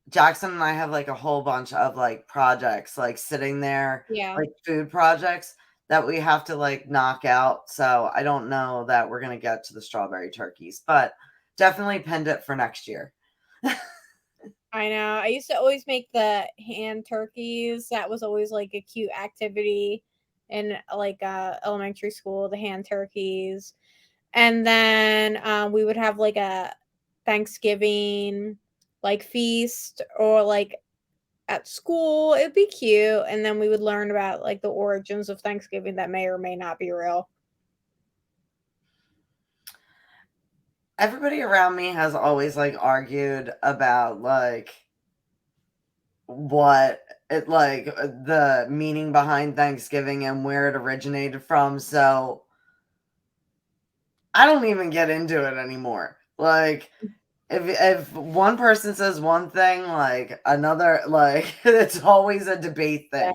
Jackson and I have like a whole bunch of like projects like sitting there, Yeah. like food projects that we have to like knock out. So I don't know that we're gonna get to the strawberry turkeys, but definitely pinned it for next year. I know. I used to always make the hand turkeys. That was always like a cute activity in like elementary school, the hand turkeys. And then we would have like a Thanksgiving like feast or like at school. It'd be cute. And then we would learn about like the origins of Thanksgiving that may or may not be real. Everybody around me has always like argued about like what it like the meaning behind Thanksgiving and where it originated from. So I don't even get into it anymore. Like if one person says one thing, like another, like it's always a debate Yeah. thing.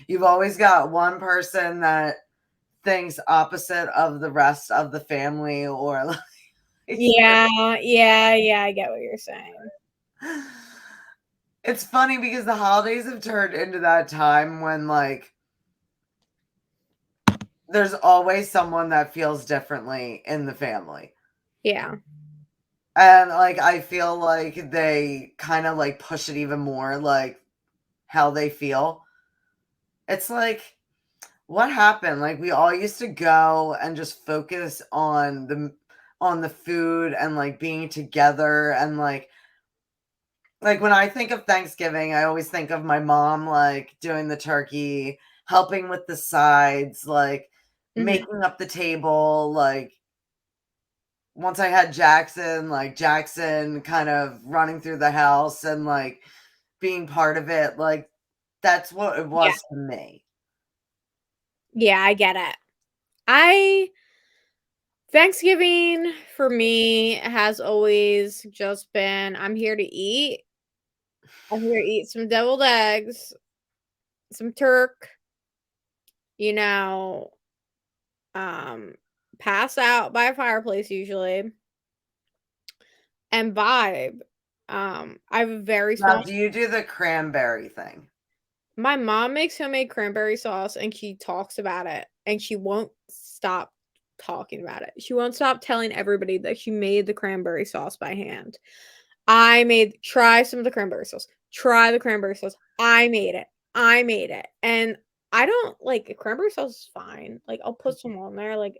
You've always got one person that thinks opposite of the rest of the family, or like Yeah, I get what you're saying. it's funny because the holidays have turned into that time when like there's always someone that feels differently in the family. Yeah. And like I feel like they kind of like push it even more, like how they feel. It's like, what happened? Like we all used to go and just focus on the food and like being together, and like when I think of Thanksgiving, I always think of my mom like doing the turkey, helping with the sides, like Mhm. making up the table, like once I had Jackson, like Jackson kind of running through the house and like being part of it, like that's what it Yeah. was to me. Yeah, I get it. I Thanksgiving for me has always just been I'm here to eat. I'm here to eat some deviled eggs, some turk, you know, um, pass out by a fireplace usually, and vibe. I have a very Now, small do you do the cranberry thing? My mom makes homemade cranberry sauce and she talks about it and she won't stop talking about it. She won't stop telling everybody that she made the cranberry sauce by hand. Try some of the cranberry sauce. Try the cranberry sauce. I made it. I made it. And I don't like cranberry sauce is fine. Like I'll put some on there. Like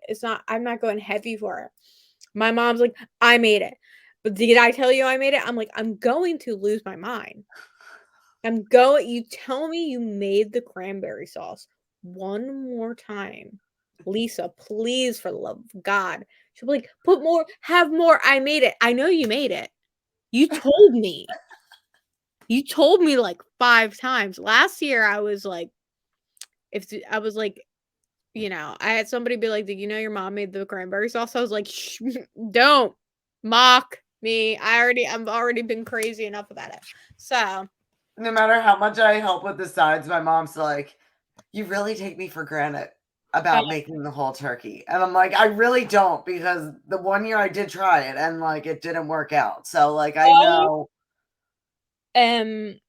I'm not going heavy for it. My mom's like, I made it. But did I tell you I made it? I'm like, I'm going to lose my mind. You tell me you made the cranberry sauce one more time. Lisa, please, for the love of God. She'll be like, put more, have more. I made it. I know you made it. You told me. You told me like 5 times. Last year, I was like, I had somebody be like, "Did you know your mom made the cranberry sauce?" I was like, Shh, "Don't mock me. I've already been crazy enough about it." So, No matter how much I help with the sides, my mom's like, "You really take me for granted about making the whole turkey." And I'm like, "I really don't, because the one year I did try it and like it didn't work out." So like I know. um,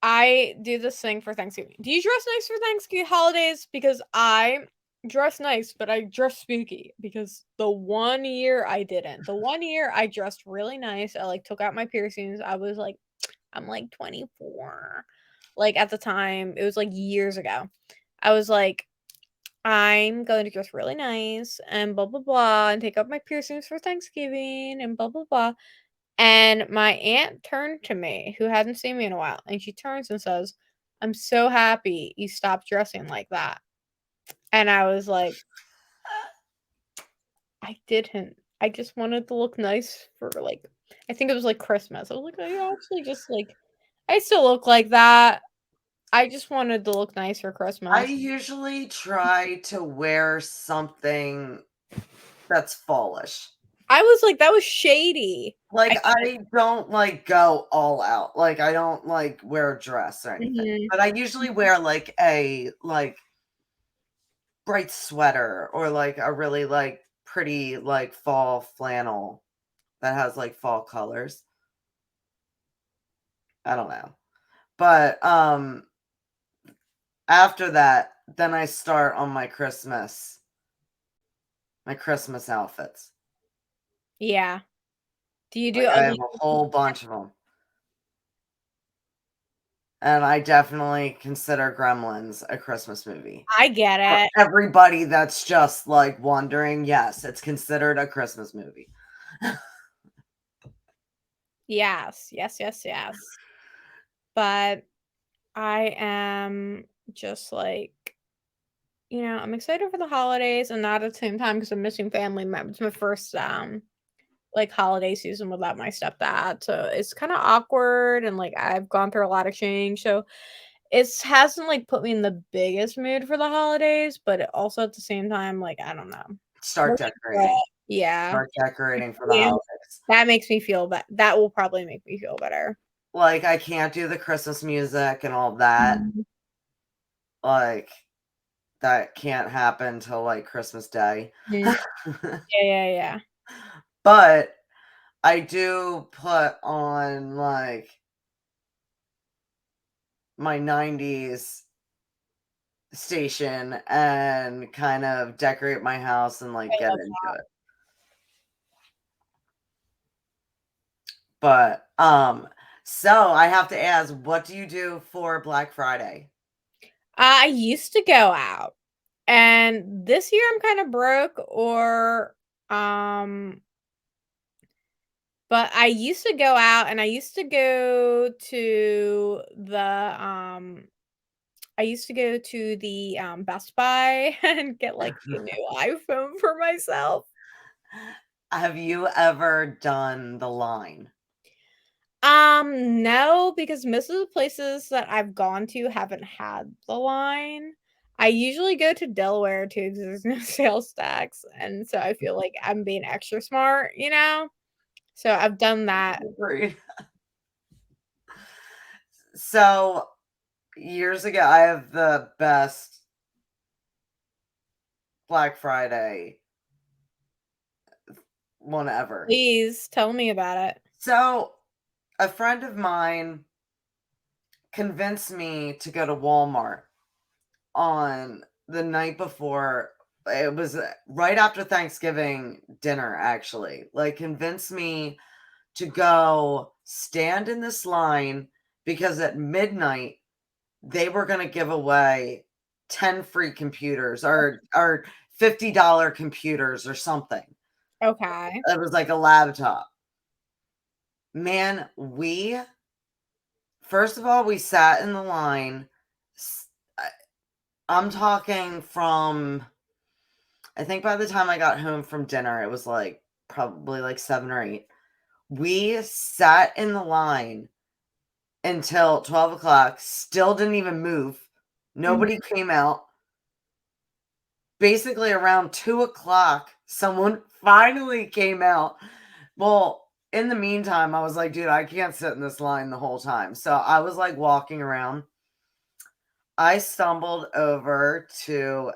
I do this thing for Thanksgiving. Do you dress nice for Thanksgiving holidays? Because I dress nice, but I dress spooky because the one year I didn't. The one year I dressed really nice. I like took out my piercings. I'm like 24. Like at the time, it was like years ago. I was like, I'm going to dress really nice and blah blah blah and take out my piercings for Thanksgiving and blah blah blah. And my aunt turned to me, who hadn't seen me in a while, and she turns and says, "I'm so happy you stopped dressing like that." And I was like, I didn't. I just wanted to look nice for like I think it was like Christmas. I was like, I actually just like I still look like that. I just wanted to look nice for I Christmas. usually try to wear something that's fallish. I was like, that was shady. Like, I I don't, like, go all out. Like, I don't, like, wear a dress or anything. Mhm. But I usually wear, like, a, like, bright sweater or, like, a really, like, pretty, like, fall flannel that has, like, fall colors. I don't know. But, after that, then I start on my Christmas outfits. Yeah. Do you Like, do I ugly have a whole bunch of them. And I definitely consider Gremlins a Christmas movie. I get For it. everybody that's just, like, wondering, yes, it's considered a Christmas movie. Yes. Yes, yes, yes. But I am just like, I'm excited for the holidays and not at the same time because I'm missing family members. It's my first like holiday season without my stepdad. So it's kind of awkward and like I've gone through a lot of change. So it hasn't like put me in the biggest mood for the holidays, but it also at the same time, like I don't know. Start Working through decorating. it. Yeah. Start decorating for the Yeah. holidays. That makes me feel that will probably make me feel better. Like, I can't do the Christmas music and all that. Mhm. Like, that can't happen till, like, Christmas Day. Mhm. Yeah, yeah, yeah. But I do put on, like, my 90s station and kind of decorate my house and, like, I get love into it. But, so I have to ask, what do you do for Black Friday? I used to go out, and this year I'm kinda broke um but I used to go out and I used to go to the, Best Buy and get, like, a new iPhone for myself. Have you ever done the line? No, because most of the places that I've gone to haven't had the line. I usually go to Delaware too because there's no sales tax, and so I feel like I'm being extra smart, you know? So I've done that. Agreed. So, years ago, I have the best Black Friday one ever. Please tell me about it. So, a friend of mine convinced me to go to Walmart on the night before. It was right after Thanksgiving dinner, actually. Like, convinced me to go stand in this line because at midnight they were going to give away 10 free computers or $50 computers or something. Okay. It was like a laptop. Man, first of all, we sat in the line. I'm talking from, I think by the time I got home from dinner, it was like probably like 7 or 8. We sat in the line until 12 o'clock, still didn't even move. Nobody came out. Basically, around 2 o'clock, someone finally came out. Well, in the meantime, I was like, dude, I can't sit in this line the whole time. So I was like walking around. I stumbled over to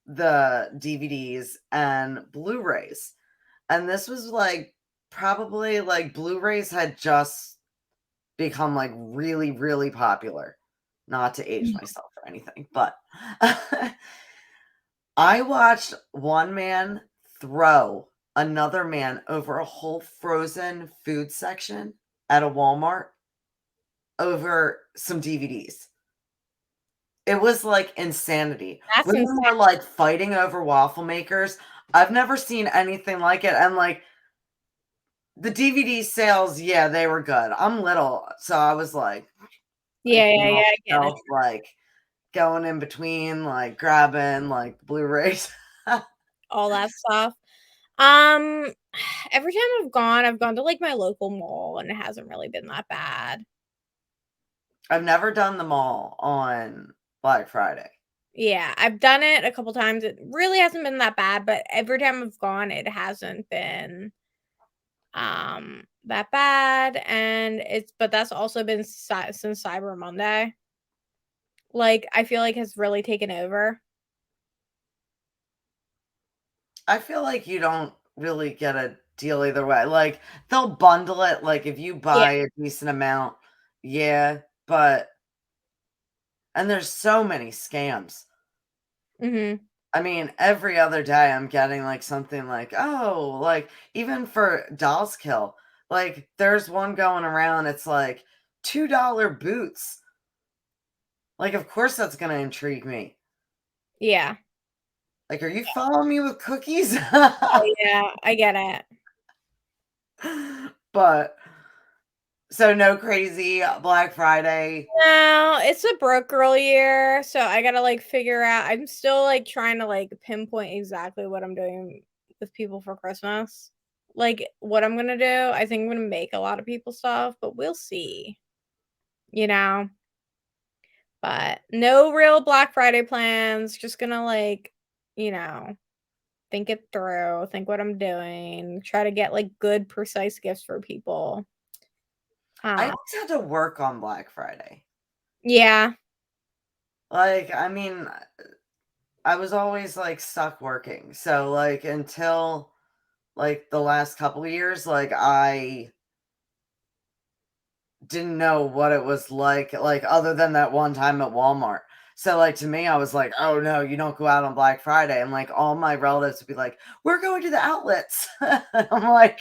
the DVDs and Blu-rays. And this was like probably like Blu-rays had just become like really, really popular. Not to age myself or anything, but I watched one man throw another man over a whole frozen food section at a Walmart over some DVDs. It was like insanity. That's Women insane. were like fighting over waffle makers. I've never seen anything like it. And like the DVD sales, yeah, they were good. I'm little, so I was like, Yeah, I get it. like going in between, like grabbing like Blu-rays. All that stuff. Every time I've gone to like my local mall and it hasn't really been that bad. I've never done them all on Black Friday. Yeah, I've done it a couple times. It really hasn't been that bad, but every time I've gone, it hasn't been that bad. And but that's also been since Cyber Monday. Like, I feel like has really taken over. I feel like you don't really get a deal either way. Like they'll bundle it. Like if you Yeah. buy a decent amount, yeah, but and there's so many scams. Mhm. I mean, every other day I'm getting like something like, oh, like even for Dolls Kill, like there's one going around, it's like $2 boots. Like, of course that's gonna intrigue me. Yeah. Like, are you following me with cookies? Oh, yeah, I get it. But so no crazy Black Friday. No, it's a broke girl year, so I gotta like figure out. I'm still like trying to like pinpoint exactly what I'm doing with people for Christmas. Like what I'm gonna do. I think I'm gonna make a lot of people stuff, but we'll see. You know? But no real Black Friday plans. Just gonna like, you know, think it through, think what I'm doing, try to get like good, precise gifts for people. I Uh, always had to work on Black Friday. yeah. Like, I mean, I was always like stuck working. So like until like the last couple of years, like I didn't know what it was like other than that one time at Walmart. So like to me, I was like, oh no, you don't go out on Black Friday. And like all my relatives would be like, we're going to the outlets. I'm like,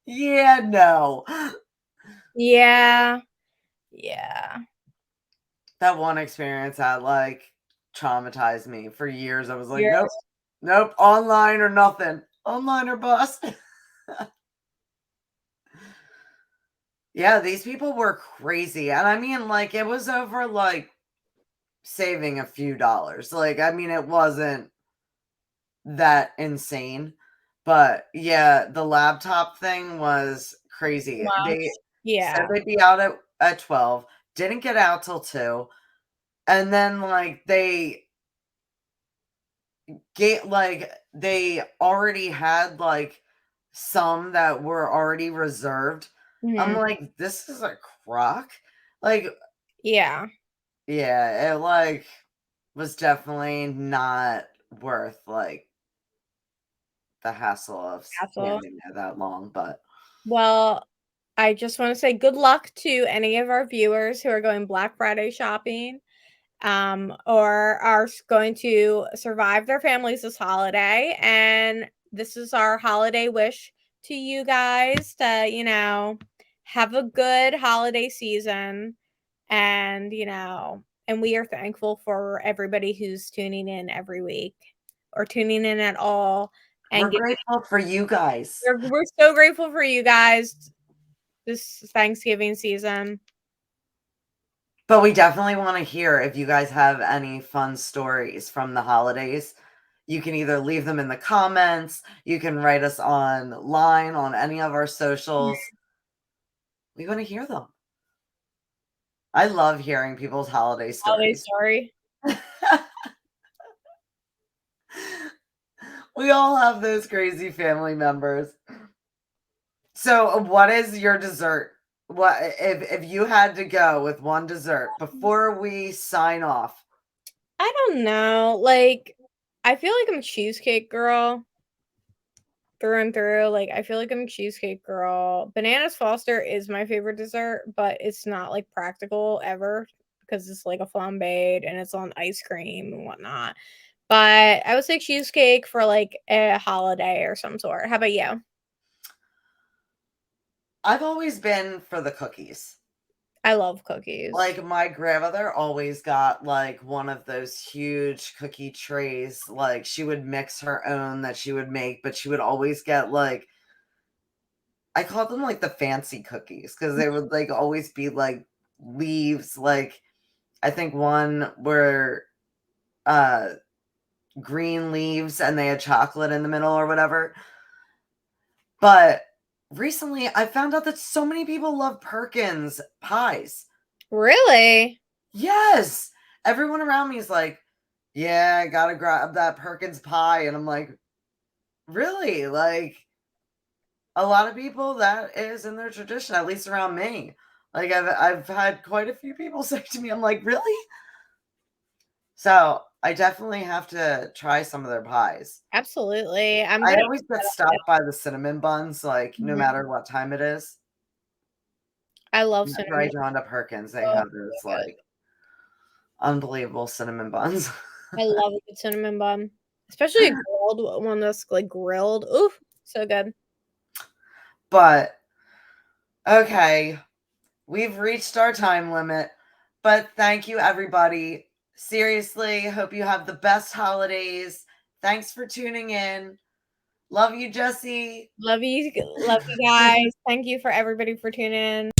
yeah, no. Yeah. Yeah. That one experience that like traumatized me for years. I was like, You're nope, nope, online or nothing. Online or bust. Yeah, these people were crazy. And I mean, like, it was over like saving a few dollars. Like, I mean, it wasn't that insane. But yeah, the laptop thing was crazy. They much. said Yeah. they'd be out at 12, didn't get out till 2. And then like they already had like some that were already reserved. I'm Mhm. like, this is a crock. Like, Yeah. yeah, it like was definitely not worth like the hassle of Castle. standing there that long, but Well, I just wanna say good luck to any of our viewers who are going Black Friday shopping, or are going to survive their families this holiday, and this is our holiday wish to you guys to, have a good holiday season. And, and we are thankful for everybody who's tuning in every week or tuning in at all. We're And grateful for you guys. we're so grateful for you guys this Thanksgiving season. But we definitely want to hear if you guys have any fun stories from the holidays. You can either leave them in the comments, you can write us online on any of our socials. We want to hear them. I love hearing people's holiday Holiday stories. story. We all have those crazy family members. So, what is your dessert? What if you had to go with one dessert before we sign off? I don't know. Like, I feel like I'm a cheesecake girl through and through. Like, I feel like I'm a cheesecake girl. Bananas Foster is my favorite dessert, but it's not like practical ever because it's like a flambéed and it's on ice cream and whatnot. But I would say cheesecake for like a holiday or some sort. How about you? I've always been for the cookies. I love cookies. Like my grandmother always got like one of those huge cookie trays. Like she would mix her own that she would make, but she would always get like I call them like the fancy cookies because they would like always be like leaves. Like I think one were uh green leaves and they had chocolate in the middle or whatever. But recently I found out that so many people love Perkins pies. Really? Yes. Everyone around me is like, yeah, I gotta grab that Perkins pie. And I'm like, really? Like, a lot of people, that is in their tradition, at least around me. Like, I've had quite a few people say to me, I'm like, really? So I definitely have to try some of their pies. Absolutely. I'm I gonna always get stopped by the cinnamon buns, like, no Mhm. matter what time it is. I love Right cinnamon. down to Perkins, they Oh, have those, so good. like, unbelievable cinnamon buns. I love a good cinnamon bun, especially a grilled one that's like grilled. Ooh, so good. But okay, we've reached our time limit. But thank you, everybody. Seriously, hope you have the best holidays. Thanks for tuning in. Love you, Jesse. Love you guys. Thank you for everybody for tuning in.